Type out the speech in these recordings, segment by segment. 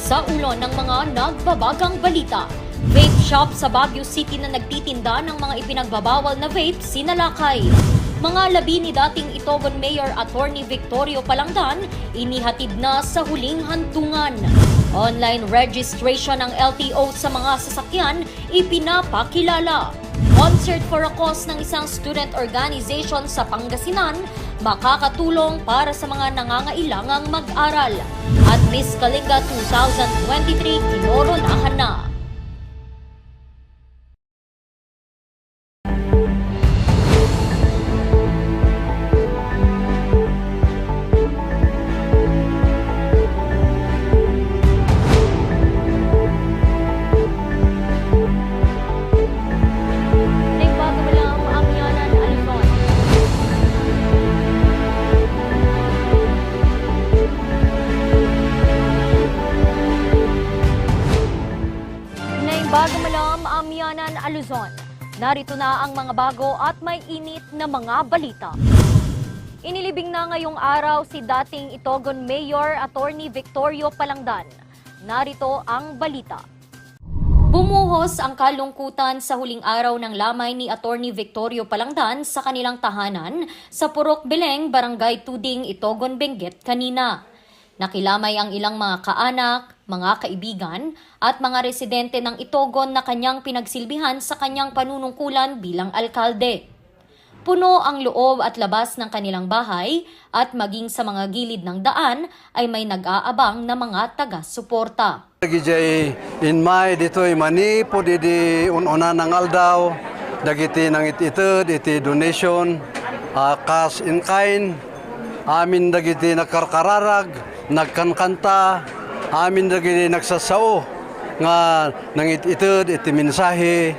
sa ulo ng mga nagbabagang balita. Vape shop sa Baguio City na nagtitinda ng mga ipinagbabawal na vape sinalakay. Mga labi ni dating Itogon Mayor Attorney Victorio Palangdan inihatid na sa huling hantungan. Online registration ng LTO sa mga sasakyan ipinapakilala. Concert for a Cause ng isang student organization sa Pangasinan makakatulong para sa mga nangangailangang mag-aral. At Miss Kalinga 2023 kinoronahan na. Bago malam Amyanan Aluzon, narito na ang mga bago at may init na mga balita. Inilibing na ngayong araw si dating Itogon Mayor Attorney Victorio Palangdan. Narito ang balita. Bumuhos ang kalungkutan sa huling araw ng lamay ni Attorney Victorio Palangdan sa kanilang tahanan sa Purok Beleng, Barangay Tuding, Itogon, Benguet kanina. Nakilamay ang ilang mga kaanak, mga kaibigan at mga residente ng Itogon na kanyang pinagsilbihan sa kanyang panunungkulan bilang alkalde. Puno ang loob at labas ng kanilang bahay at maging sa mga gilid ng daan ay may nag-aabang na mga taga-suporta. Dagiti in May dito'y mani po di ununa ng aldaw, dagiti nang ititud, iti donation, cash in kind, amin dagiti nagkarkararag, nagkankanta, amin dagiti nagsasao, nga nang ititud, iti mensahe,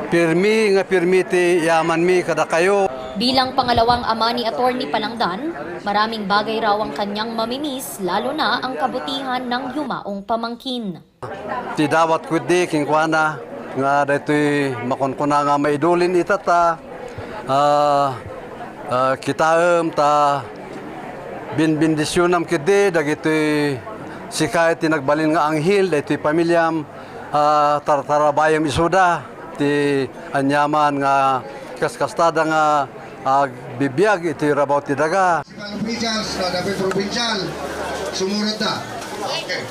pirmi nga pirmiti yaman mi kada kayo. Bilang pangalawang ama ni Attorney Palangdan, maraming bagay raw ang kanyang mamimiss, lalo na ang kabutihan ng yumaong pamangkin. Ti dawat kudi kingkwana nga dito'y makunkuna nga maidulin itata, kitaem ta binbendisyonam kidi dagito'y sikay ti nagbalin nga anghel dito'y pamilyam tartarabayam isuda ti anyaman nga kaskastada nga bibiyag iti rabaw ti daga. Sumunod na. Okay.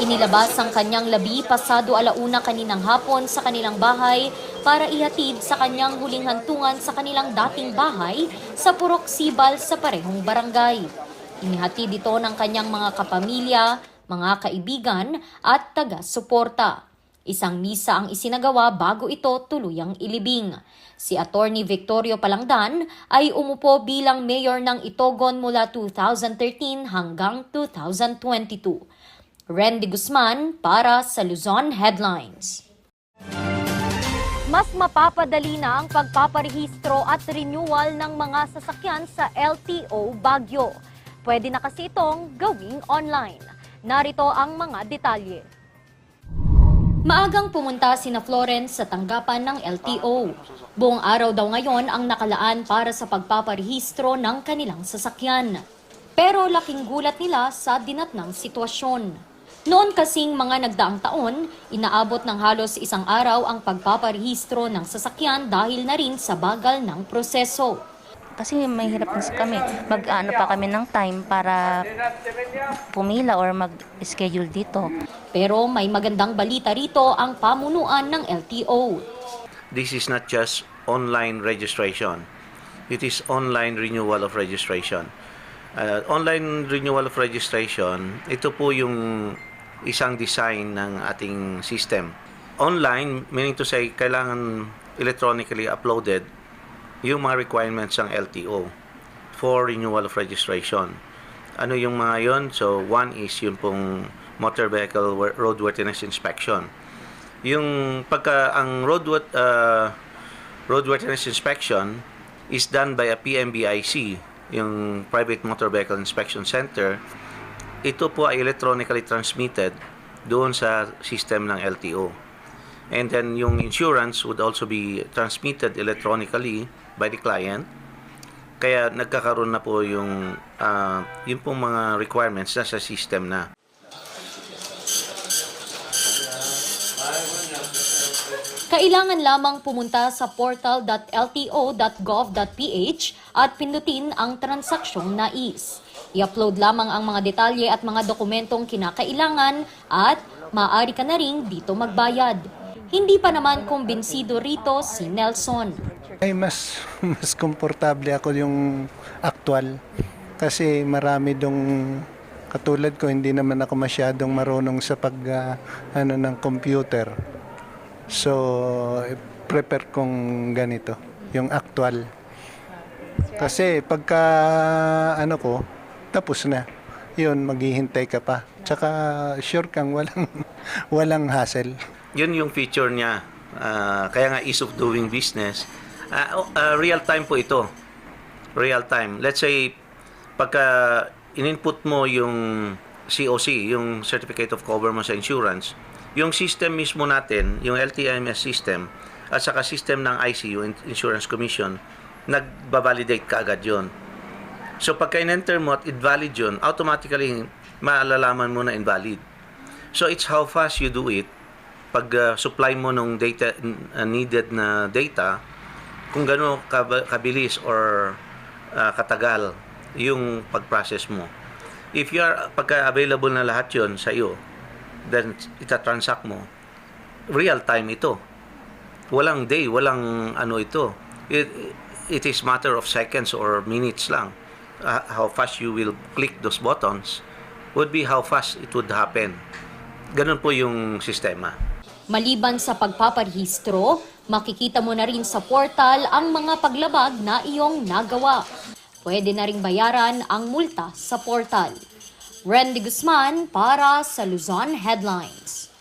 Inilabas ang kanyang labi pasado alauna kaninang hapon sa kanilang bahay para ihatid sa kanyang huling hantungan sa kanilang dating bahay sa Purok Sibal sa parehong barangay. Inihatid ito ng kanyang mga kapamilya, mga kaibigan at taga-suporta. Isang misa ang isinagawa bago ito tuluyang ilibing. Si Attorney Victorio Palangdan ay umupo bilang mayor ng Itogon mula 2013 hanggang 2022. Randy Guzman para sa Luzon Headlines. Mas mapapadali na ang pagpaparehistro at renewal ng mga sasakyan sa LTO Baguio. Pwede na kasi itong gawing online. Narito ang mga detalye. Maagang pumunta sina Florence sa tanggapan ng LTO. Buong araw daw ngayon ang nakalaan para sa pagpaparehistro ng kanilang sasakyan. Pero laking gulat nila sa dinatnang sitwasyon. Noon kasing mga nagdaang taon, inaabot ng halos isang araw ang pagpaparehistro ng sasakyan dahil na rin sa bagal ng proseso. Kasi may hirap na kami. Mag-ano pa kami ng time para pumila or mag-schedule dito. Pero may magandang balita rito ang pamunuan ng LTO. This is not just online registration. It is online renewal of registration. Online renewal of registration, ito po yung isang design ng ating system. Online, meaning to say, kailangan electronically uploaded yung mga requirements ng LTO for renewal of registration. Ano yung mga yon? So, one is yung pong motor vehicle roadworthiness inspection. Yung ang roadworthiness inspection is done by a PMBIC, yung Private Motor Vehicle Inspection Center. Ito po ay electronically transmitted doon sa system ng LTO. And then yung insurance would also be transmitted electronically by the client. Kaya nagkakaroon na po yung pong mga requirements na sa system na. Kailangan lamang pumunta sa portal.lto.gov.ph at pindutin ang transaksyong nais. I-upload lamang ang mga detalye at mga dokumentong kinakailangan at maaari ka na rin dito magbayad. Hindi pa naman kumbinsido rito si Nelson. Ay mas komportable ako yung actual kasi marami dong katulad ko, hindi naman ako masyadong marunong sa ng computer. So prepare kong ganito, yung actual. Kasi pagka ko tapos na. Yun, maghihintay ka pa. Tsaka sure kang walang hassle. Yun yung feature niya. Kaya nga ease of doing business. Real time po ito. Real time. Let's say, pagka in-input mo yung COC, yung Certificate of Cover mo sa insurance, yung system mismo natin, yung LTIMS system, at saka system ng IC, yung Insurance Commission, nagbabalidate ka agad yun. So pagka in-enter mo at invalid yun, automatically maalalaman mo na invalid. So it's how fast you do it. Pag supply mo ng data, needed na data, kung gaano kabilis or katagal yung pag-process mo. If pagka available na lahat yon sa iyo, then ita-transact mo. Real time ito. Walang day, walang ito. It is matter of seconds or minutes lang. How fast you will click those buttons would be how fast it would happen. Ganun po yung sistema. Maliban sa pagpaparehistro, makikita mo na rin sa portal ang mga paglabag na iyong nagawa. Pwede na ring bayaran ang multa sa portal. Randy Guzman para sa Luzon Headlines.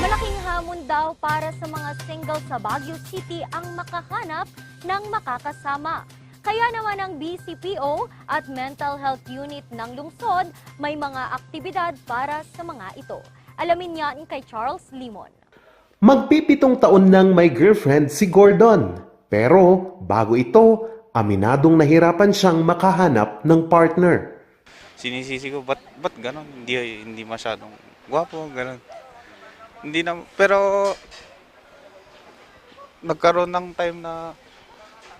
Malaking hamon daw para sa mga single sa Baguio City ang makahanap ng makakasama. Kaya naman ang BCPO at Mental Health Unit ng lungsod may mga aktibidad para sa mga ito. Alamin yan kay Charles Limon. Magpipitong taon nang may girlfriend si Gordon. Pero bago ito, aminadong nahirapan siyang makahanap ng partner. Sinisisi ko, ba't ganon? Hindi masyadong gwapo, ganon. Hindi na, pero nagkaroon ng time na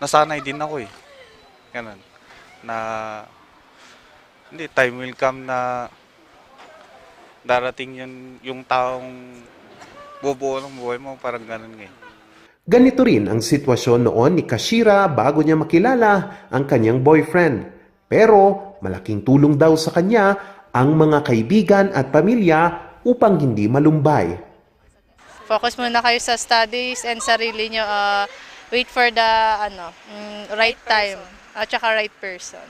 nasanay din ako eh. Ganon. Na, hindi, time will come na darating yung taong bubuo ng buhay mo, parang ganon ngayon. Ganito rin ang sitwasyon noon ni Kashira bago niya makilala ang kanyang boyfriend. Pero malaking tulong daw sa kanya ang mga kaibigan at pamilya upang hindi malumbay. Focus muna kayo sa studies and sarili nyo. Wait for the right time at saka right person.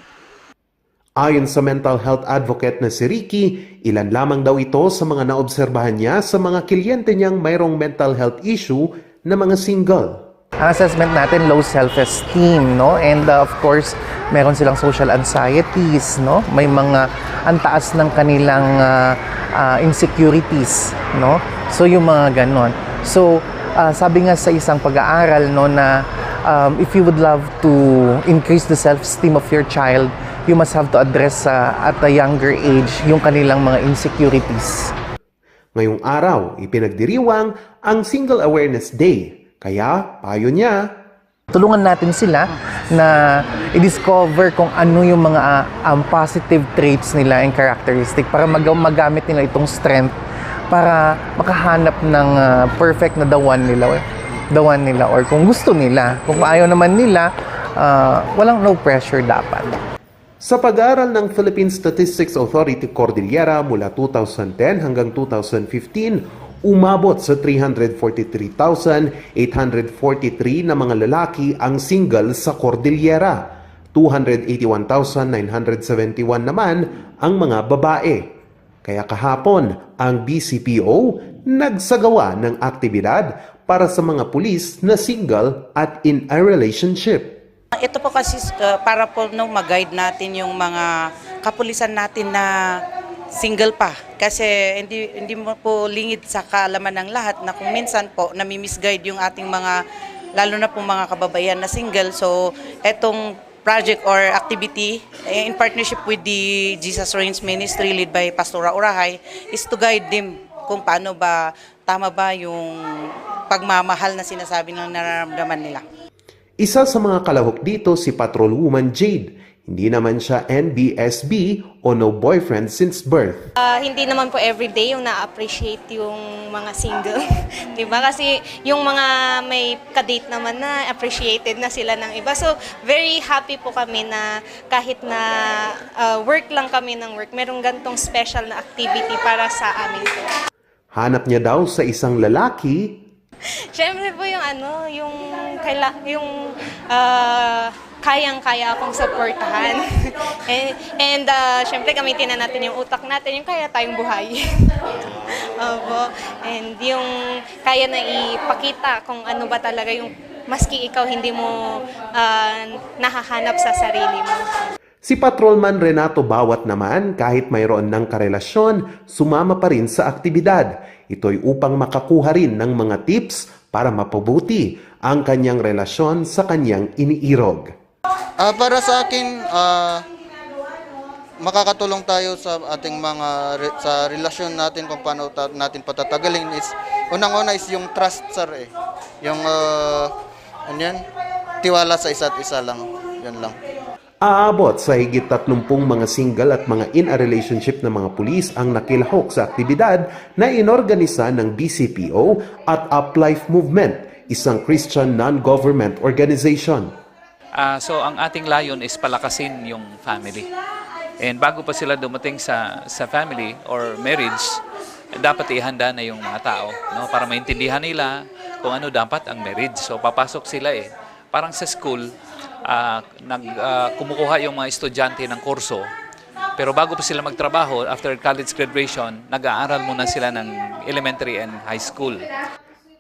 Ayon sa mental health advocate na si Ricky, ilan lamang daw ito sa mga naobserbahan niya sa mga kliente niyang mayroong mental health issue na mga single. Ang assessment natin, low self-esteem, no? And of course, meron silang social anxieties, no? May mga antaas ng kanilang insecurities, no? So yung mga ganon. So sabi nga sa isang pag-aaral, no, na if you would love to increase the self-esteem of your child, you must have to address at a younger age yung kanilang mga insecurities. Ngayong araw, ipinagdiriwang ang Single Awareness Day. Kaya, payo niya, tulungan natin sila na i-discover kung ano yung mga positive traits nila and characteristic para magamit nila itong strength para makahanap ng perfect na the one nila or kung gusto nila. Kung ayaw naman nila, walang no pressure dapat. Sa pag-aaral ng Philippine Statistics Authority Cordillera mula 2010 hanggang 2015, umabot sa 343,843 na mga lalaki ang single sa Cordillera. 281,971 naman ang mga babae. Kaya kahapon, ang BCPO nagsagawa ng aktibidad para sa mga pulis na single at in a relationship. Ito po kasi para po mag-guide natin yung mga kapulisan natin na single pa. Kasi hindi mo po lingid sa kaalaman ng lahat na kung minsan po nami-misguide yung ating mga, lalo na po mga kababayan na single. So, etong project or activity in partnership with the Jesus Reigns Ministry led by Pastora Urahay is to guide them kung paano ba, tama ba yung pagmamahal na sinasabi ng nararamdaman nila. Isa sa mga kalahok dito si Patrolwoman Jade. Hindi naman siya NBSB o no boyfriend since birth. Hindi naman po everyday yung na-appreciate yung mga single. Diba? Kasi yung mga may kadate naman na appreciated na sila ng iba. So, very happy po kami na kahit na work lang kami ng work, merong gantong special na activity para sa amin po. Hanap niya daw sa isang lalaki. Siyempre po yung kayang-kaya akong supportahan. and syempre gamitin na natin yung utak natin, yung kaya tayong buhay. Opo. And yung kaya na ipakita kung ano ba talaga yung maski ikaw hindi mo nahahanap sa sarili mo. Si Patrolman Renato Bawat naman, kahit mayroon ng karelasyon, sumama pa rin sa aktibidad. Ito'y upang makakuha rin ng mga tips para mapabuti ang kanyang relasyon sa kanyang iniirog. Para sa akin, makakatulong tayo sa ating sa relasyon natin kung paano natin patatagalin is unang-una is yung trust, sir, eh. Yung tiwala sa isa't isa lang. Yan lang. Aabot sa higit 30 mga single at mga in a relationship na mga pulis ang nakilahok sa aktibidad na inorganisa ng BCPO at Uplife Movement, isang Christian non-government organization. So ang ating layon is palakasin yung family. And bago pa sila dumating sa family or marriage, dapat ihanda na yung mga tao, no, para maintindihan nila kung ano dapat ang marriage. So papasok sila parang sa school, kumukuha yung mga estudyante ng kurso. Pero bago pa sila magtrabaho, after college graduation, nag-aaral muna sila ng elementary and high school.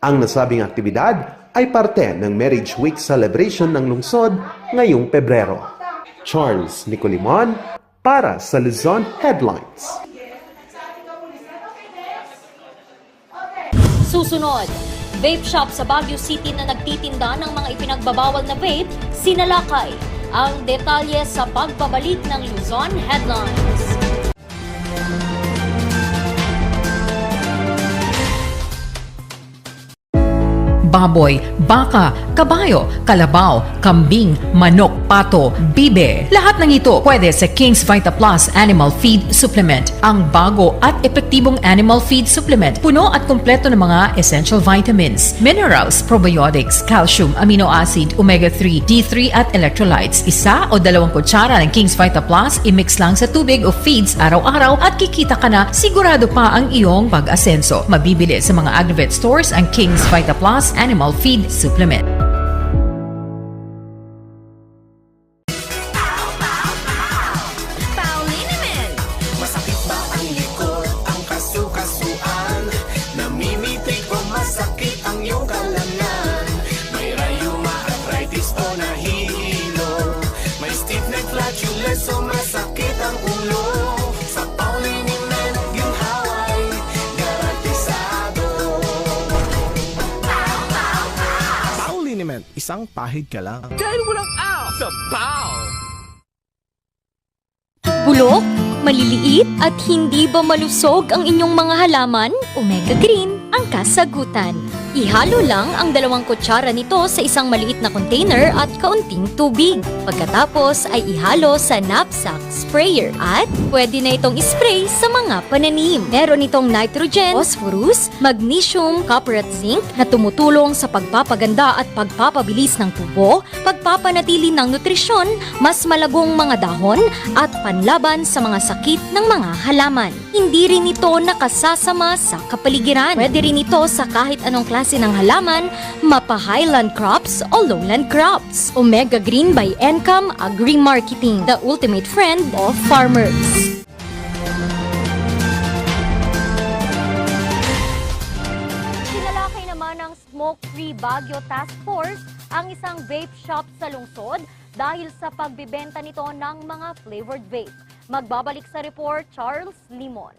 Ang nasabing aktibidad ay parte ng Marriage Week celebration ng lungsod ngayong Pebrero. Charles Nicolimon para sa Luzon Headlines. Susunod, vape shop sa Baguio City na nagtitinda ng mga ipinagbabawal na vape, sinalakay. Ang detalye sa pagbabalik ng Luzon Headlines. Baboy, baka, kabayo, kalabaw, kambing, manok, pato, bibe. Lahat ng ito pwede sa King's Vita Plus Animal Feed Supplement. Ang bago at epektibong animal feed supplement. Puno at kumpleto ng mga essential vitamins, minerals, probiotics, calcium, amino acid, omega-3, D3 at electrolytes. 1 o 2 kutsara ng King's Vita Plus i-mix lang sa tubig o feeds araw-araw at kikita ka na sigurado pa ang iyong pag-asenso. Mabibili sa mga Agrovet stores ang King's Vita Plus Animal Feed Supplement. Masakit ba ang likod, ang kasu-kasuan? Namimitig o masakit ang iyong kalamnan? May rayuma, arthritis o nahihilo? May stiff neck, flatulence o masakit ang ulo? Sa Pauliniment, ginhaway, garantisado. Pauliniment, isang pahid ka lang. Dahil walang out sa Pau! Bulok, maliliit at hindi ba malusog ang inyong mga halaman? Omega Green ang kasagutan. Ihalo lang ang 2 kutsara nito sa isang maliit na container at kaunting tubig. Pagkatapos ay ihalo sa knapsack sprayer at pwede na itong spray sa mga pananim. Meron itong nitrogen, phosphorus, magnesium, copper at zinc na tumutulong sa pagpapaganda at pagpapabilis ng tubo, pagpapanatili ng nutrisyon, mas malagong mga dahon at panlaban sa mga sakit ng mga halaman. Hindi rin ito nakasasama sa kapaligiran. Pwede rin ito sa kahit anong klase ng halaman, mapa highland crops o lowland crops. Omega Green by Encam Agri-Marketing, the ultimate friend of farmers. Sinalakay naman ng Smoke-Free Baguio Task Force ang isang vape shop sa lungsod dahil sa pagbibenta nito ng mga flavored vape. Magbabalik sa report, Charles Limon.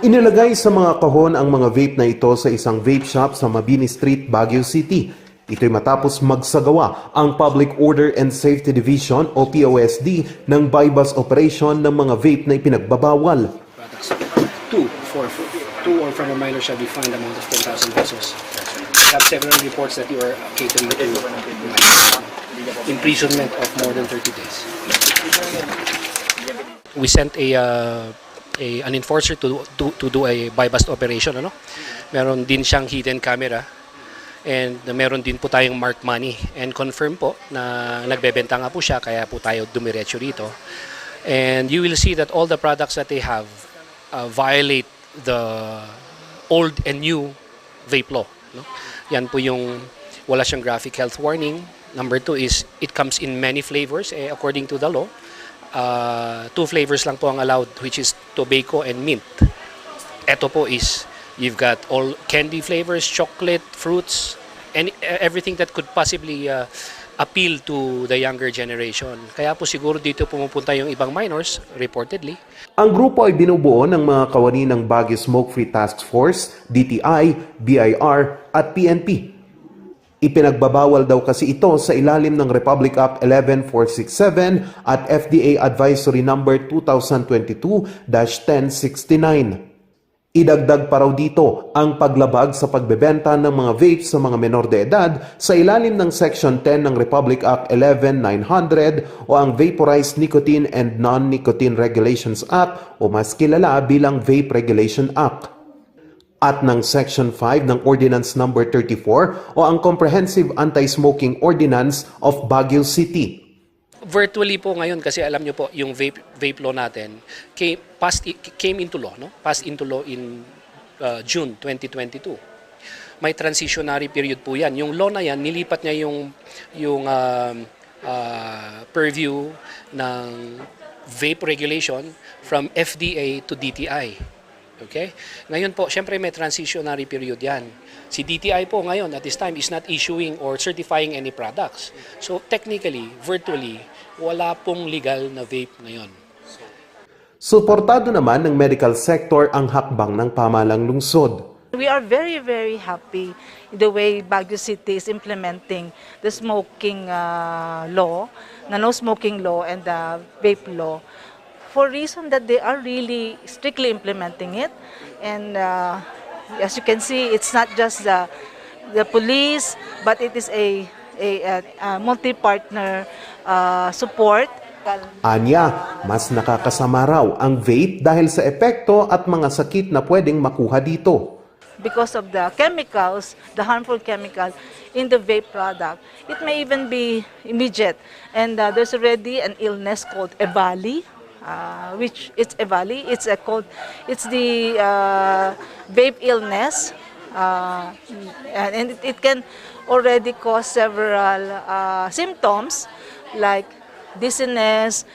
Inilagay sa mga kahon ang mga vape na ito sa isang vape shop sa Mabini Street, Baguio City. Ito'y matapos magsagawa ang Public Order and Safety Division o POSD ng bypass operation ng mga vape na ipinagbabawal. two or from a minor shall be fined amount of 10,000 pesos. We have several reports that you are catering to imprisonment of more than 30 days. We sent an enforcer to do a buy-bust operation. Meron din siyang hidden camera. And meron din po tayong marked money. And confirm po na nagbebenta nga po siya, kaya po tayo dumiretso rito. And you will see that all the products that they have violate the old and new vape law. Yan po yung wala siyang graphic health warning. Number 2 is it comes in many flavors according to the law. 2 flavors lang po ang allowed, which is tobacco and mint. Ito po is you've got all candy flavors, chocolate, fruits, and everything that could possibly appeal to the younger generation. Kaya po siguro dito pumupunta yung ibang minors, reportedly. Ang grupo ay binubuo ng mga kawani ng Baguio Smoke-Free Task Force, DTI, BIR at PNP. Ipinagbabawal daw kasi ito sa ilalim ng Republic Act 11467 at FDA Advisory Number 2022-1069. Idagdag pa raw dito ang paglabag sa pagbebenta ng mga vape sa mga menor de edad sa ilalim ng Section 10 ng Republic Act 11900 o ang Vaporized Nicotine and Non-Nicotine Regulations Act o mas kilala bilang Vape Regulation Act. At ng Section 5 ng Ordinance Number 34 o ang Comprehensive Anti-Smoking Ordinance of Baguio City. Virtually po ngayon kasi alam nyo po yung vape law natin came into law, passed into law in June 2022. May transitionary period po yan. Yung law na yan, nilipat niya yung purview ng vape regulation from FDA to DTI. Okay? Ngayon po, syempre may transitionary period yan. Si DTI po ngayon at this time is not issuing or certifying any products. So technically, virtually, wala pong legal na vape ngayon. Suportado naman ng medical sector ang hakbang ng pamahalang lungsod. We are very, very happy the way Baguio City is implementing the smoking law, the no smoking law and the vape law, for reason that they are really strictly implementing it. And as you can see, it's not just the police, but it is a multi-partner support. Anya, mas nakakasama raw ang vape dahil sa epekto at mga sakit na pwedeng makuha dito. Because of the chemicals, the harmful chemical in the vape product, it may even be immediate. And there's already an illness called EVALI, which it's EVALI. It's the vape illness, and it can already cause several symptoms like dizziness,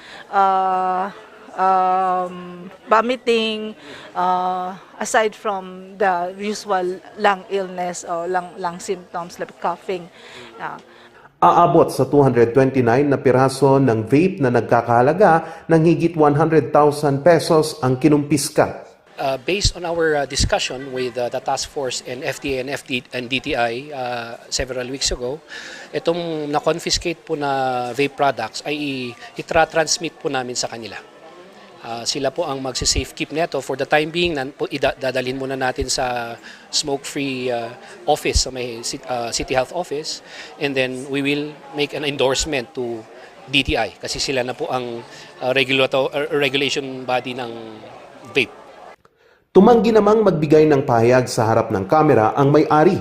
vomiting, aside from the usual lung illness or lung symptoms like coughing. Aabot sa 229 na piraso ng vape na nagkakahalaga ng higit 100,000 pesos ang kinumpiska. Based on our discussion with the task force and FDA and DTI several weeks ago, itong na-confiscate po na vape products ay itra-transmit po namin sa kanila. Sila po ang magsi-safekeep neto for the time being. Dadalhin muna natin sa smoke-free office, sa may City Health Office, and then we will make an endorsement to DTI kasi sila na po ang regulation body ng vape. Tumanggi namang magbigay ng pahayag sa harap ng kamera ang may-ari.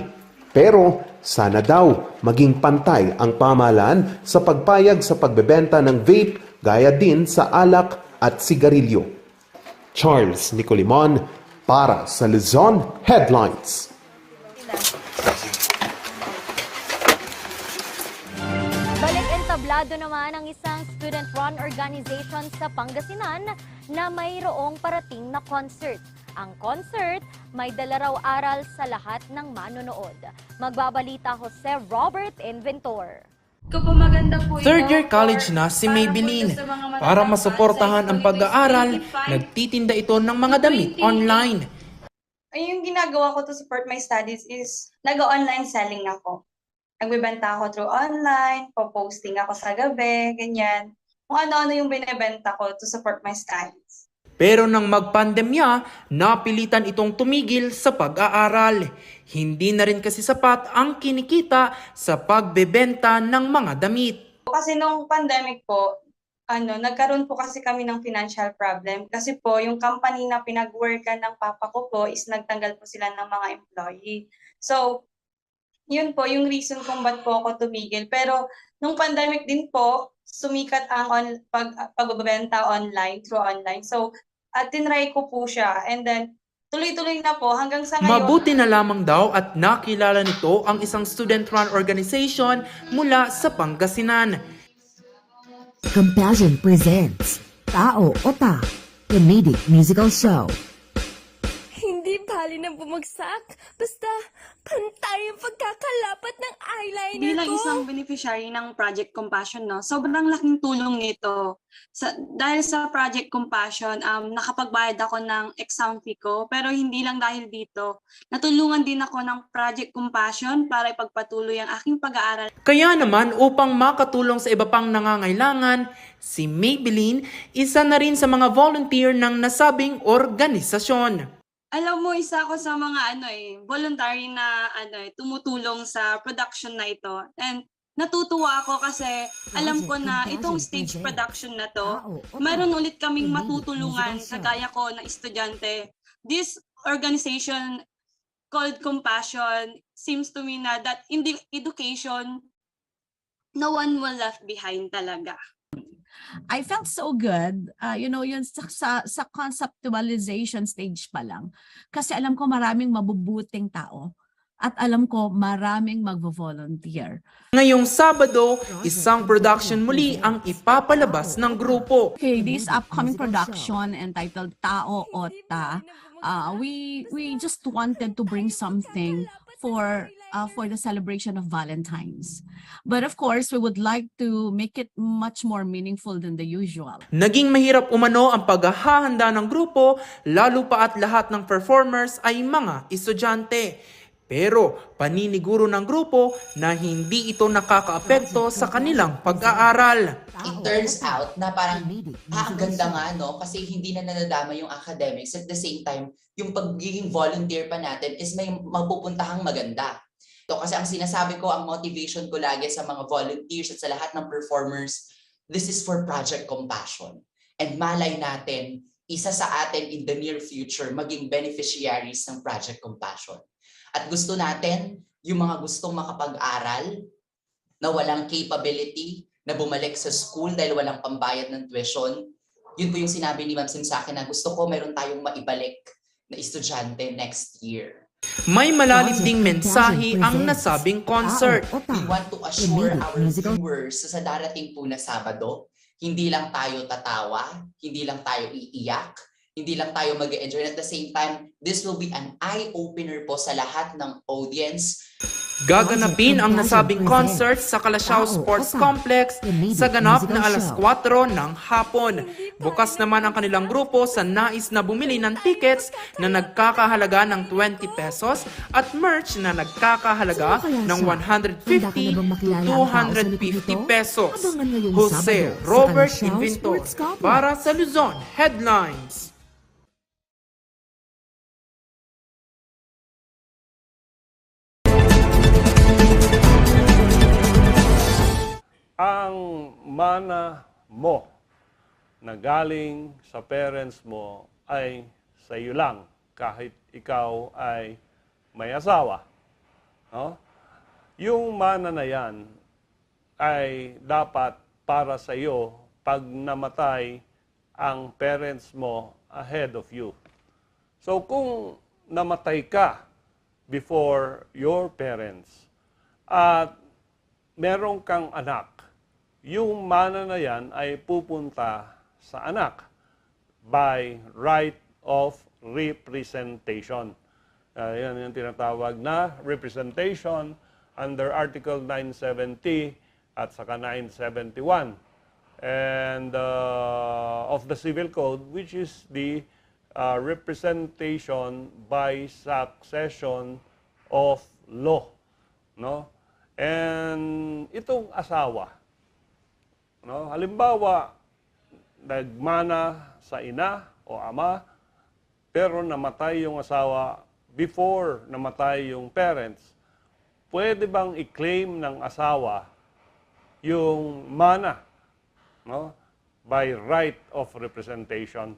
Pero sana daw maging pantay ang pamahalaan sa pagpayag sa pagbebenta ng vape gaya din sa alak at sigarilyo. Charles Nicolimon para sa Luzon Headlines. Balik entablado naman ang isang student-run organization sa Pangasinan na mayroong parating na concert. Ang concert, may dala raw aral sa lahat ng manonood. Magbabalita Jose Robert Inventor. Third year college na si Maybelline. Para masuportahan ang pag-aaral, nagtitinda ito ng mga damit online. Ay, yung ginagawa ko to support my studies is nag-online selling ako. Nagbebenta ako through online, po-posting ako sa gabi, ganyan. Kung ano-ano yung binibenta ko to support my studies. Pero nang magpandemya, napilitan itong tumigil sa pag-aaral. Hindi na rin kasi sapat ang kinikita sa pagbebenta ng mga damit. Kasi nung pandemic po, nagkaroon po kasi kami ng financial problem. Kasi po, yung company na pinag-workan ng papa ko po is nagtanggal po sila ng mga employee. So, yun po yung reason kung ba't po ako tumigil. Pero nung pandemic din po, sumikat ang pagbebenta online, through online. So, tinry ko po siya. And then, tuloy-tuloy na po hanggang sa ngayon. Mabuti na lamang daw at nakilala nito ang isang student-run organization mula sa Pangasinan. Compassion presents Tao Ota, Comedic Musical Show. Hindi bali na bumagsak. Basta pantay ang pagkakalapat ng eyeliner Bilang ko. isang beneficiary ng Project Compassion, no, sobrang laking tulong nito. Dahil sa Project Compassion, nakapagbayad ako ng exam fee ko, pero hindi lang dahil dito. Natulungan din ako ng Project Compassion para ipagpatuloy ang aking pag-aaral. Kaya naman upang makatulong sa iba pang nangangailangan, si Maybelline isa na rin sa mga volunteer ng nasabing organisasyon. Alam mo, isa ako sa mga voluntary na tumutulong sa production na ito. And natutuwa ako kasi alam ko na itong stage production na to, mayroon ulit kaming matutulungan kagaya ko na estudyante. This organization called Compassion seems to me na that in the education, no one will left behind talaga. I felt so good, yun sa conceptualization stage pa lang. Kasi alam ko maraming mabubuting tao at alam ko maraming magvo-volunteer. Ngayong Sabado, isang production muli ang ipapalabas ng grupo. Okay, this upcoming production entitled Tao Ota, we just wanted to bring something for the celebration of Valentine's. But of course, we would like to make it much more meaningful than the usual. Naging mahirap umano ang paghahanda ng grupo, lalo pa at lahat ng performers ay mga estudyante. Pero paniniguro ng grupo na hindi ito nakakaapekto sa kanilang pag-aaral. It turns out na parang, ang ganda nga, no? Kasi hindi na nadadama yung academics. At the same time, yung pagiging volunteer pa natin is may mapupuntahang maganda. So, kasi ang sinasabi ko, ang motivation ko lagi sa mga volunteers at sa lahat ng performers, this is for Project Compassion. And malay natin, isa sa atin in the near future, maging beneficiaries ng Project Compassion. At gusto natin, yung mga gustong makapag-aral, na walang capability, na bumalik sa school dahil walang pambayad ng tuition, yun po yung sinabi ni Ma'am Sim sa akin na gusto ko meron tayong maibalik na estudyante next year. May malalim ding mensahe ang nasabing concert. We want to assure our viewers sa darating po na Sabado, hindi lang tayo tatawa, hindi lang tayo iiyak, hindi lang tayo mag-enjoy. At the same time, this will be an eye-opener po sa lahat ng audience. Gaganapin ang nasabing concert sa Calasiao Sports Complex sa ganap na alas 4 ng hapon. Bukas naman ang kanilang grupo sa nais na bumili ng tickets na nagkakahalaga ng 20 pesos at merch na nagkakahalaga ng 150 to 250 pesos. Jose Robert Inventor para sa Luzon Headlines. Ang mana mo na galing sa parents mo ay sa iyo lang kahit ikaw ay may asawa. No? Yung mana na yan ay dapat para sa iyo pag namatay ang parents mo ahead of you. So kung namatay ka before your parents at meron kang anak, yung mana na yan ay pupunta sa anak by right of representation. Yan yung tinatawag na representation under Article 970 at saka 971 and of the Civil Code, which is the representation by succession of law. No? And itong asawa, no? Halimbawa, nagmana sa ina o ama, pero namatay yung asawa before namatay yung parents, pwede bang i-claim ng asawa yung mana, no? By right of representation?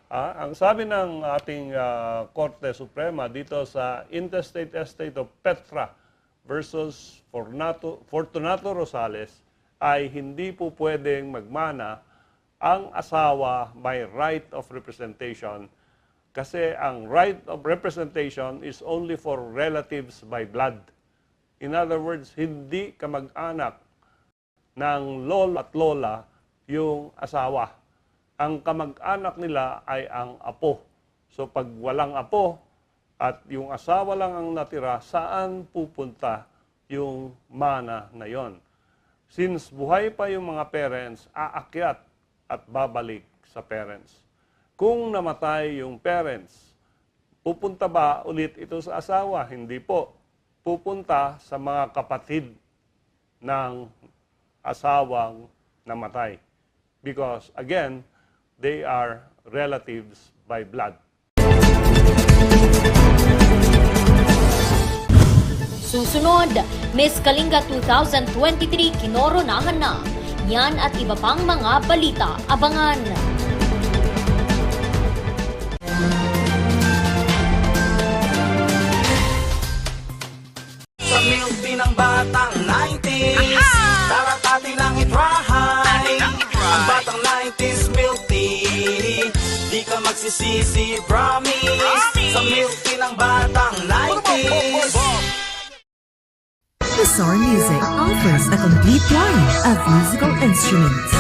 Ang sabi ng ating Korte Suprema dito sa Interstate Estate of Petra versus Fortunato Rosales ay hindi po pwedeng magmana ang asawa by right of representation kasi ang right of representation is only for relatives by blood. In other words, hindi kamag-anak ng lolo at lola yung asawa. Ang kamag-anak nila ay ang apo. So pag walang apo at yung asawa lang ang natira, saan pupunta yung mana na yon? Since buhay pa yung mga parents, aakyat at babalik sa parents. Kung namatay yung parents, pupunta ba ulit ito sa asawa? Hindi po. Pupunta sa mga kapatid ng asawang namatay. Because again, they are relatives by blood. Susunod, Miss Kalinga 2023 kinoronahan na. Yan at iba pang mga balita. Abangan! Sa milk din ng batang 90s, dapat atin lang i-try. Ang batang 90s milk tea, di ka magsisisi, promise. Sa milk din ng batang 90s. Bizarre Music offers a complete line of musical instruments.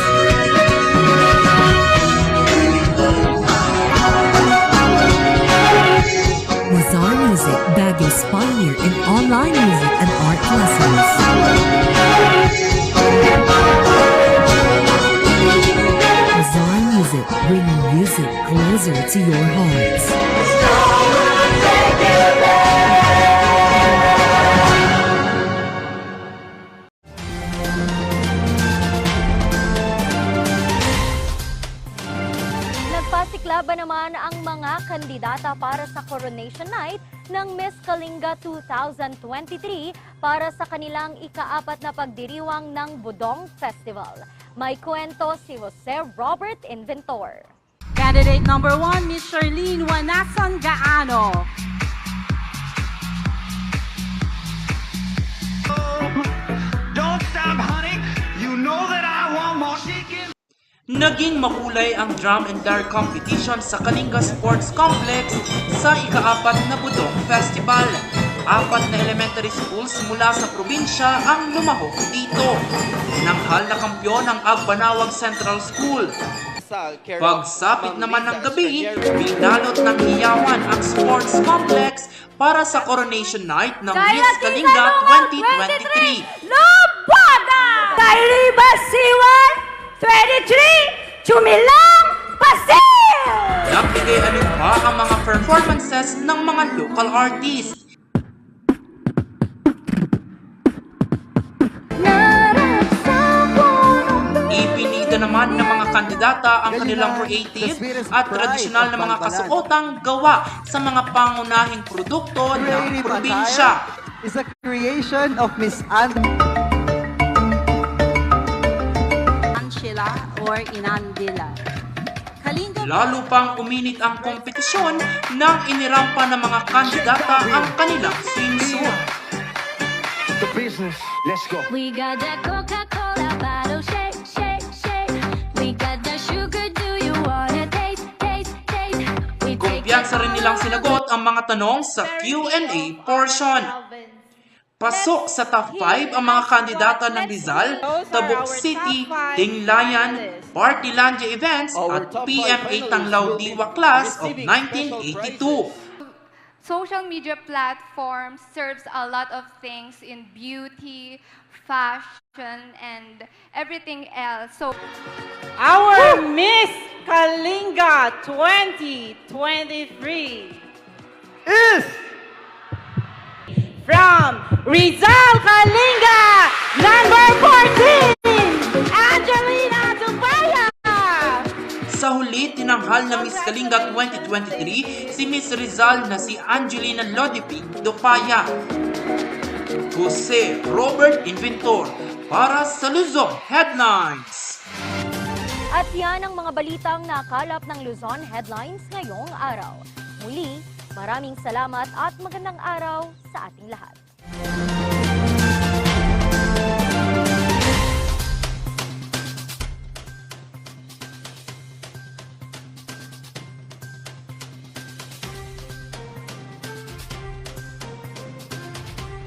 Bizarre Music, Baguio's pioneer in online music and art lessons. Bizarre Music, bringing music closer to your hearts. Nagpasiklaban naman ang mga kandidata para sa Coronation Night ng Miss Kalinga 2023 para sa kanilang ika-4 na pagdiriwang ng Budong Festival. May kwento si Jose Robert Inventor. Candidate number 1, Miss Charlene Wanasan Gaano. Don't stop, honey. You know that I want more chicken. Naging makulay ang drum and dare competition sa Kalinga Sports Complex sa ika-4 na Budong Festival. 4 na elementary schools mula sa probinsya ang lumahok dito. Nanghal na kampyon ang Agbanawag Central School. Pagsapit naman ng gabi, binalot ng hiyawan ang sports complex para sa Coronation Night ng Miss Kalinga 2023. Lobada! Kailiba Siwan 23, Chumilang Pasil! Nagbigay alimpa ang mga performances ng mga local artists. Ipinida naman ng mga kandidata ang kanilang creative at tradisyonal na mga kasuotang gawa sa mga pangunahing produkto ng probinsya. Is a creation of Miss Angela or Inandila. Lalo pang uminit ang kompetisyon nang inirampa ng mga kandidata ang kanilang swimsuit. The business, let's go. We got that Coca-Cola bottle shake, shake, shake. We got that sugar, do you wanna taste, taste, taste? We take Kumpiyansa rin nilang sinagot ang mga tanong sa Q&A portion. Pasok sa top 5 ang mga kandidata ng Rizal, Tabuk City, Tinglayan, Partilandia Events at PMA Tanglaw Diwa Class of 1982. Social media platform serves a lot of things in beauty, fashion, and everything else. So, Our Miss Kalinga 2023 is from Rizal Kalinga, number 14, Angelina Tupaya. Sa huli, tinanghal minamahal na Miss Kalinga 2023, si Miss Rizal na si Angelina Lodipic Dopaya. Jose Robert Inventor para sa Luzon Headlines. At yan ang mga balitang nakalap ng Luzon Headlines ngayong araw. Muli, maraming salamat at magandang araw sa ating lahat.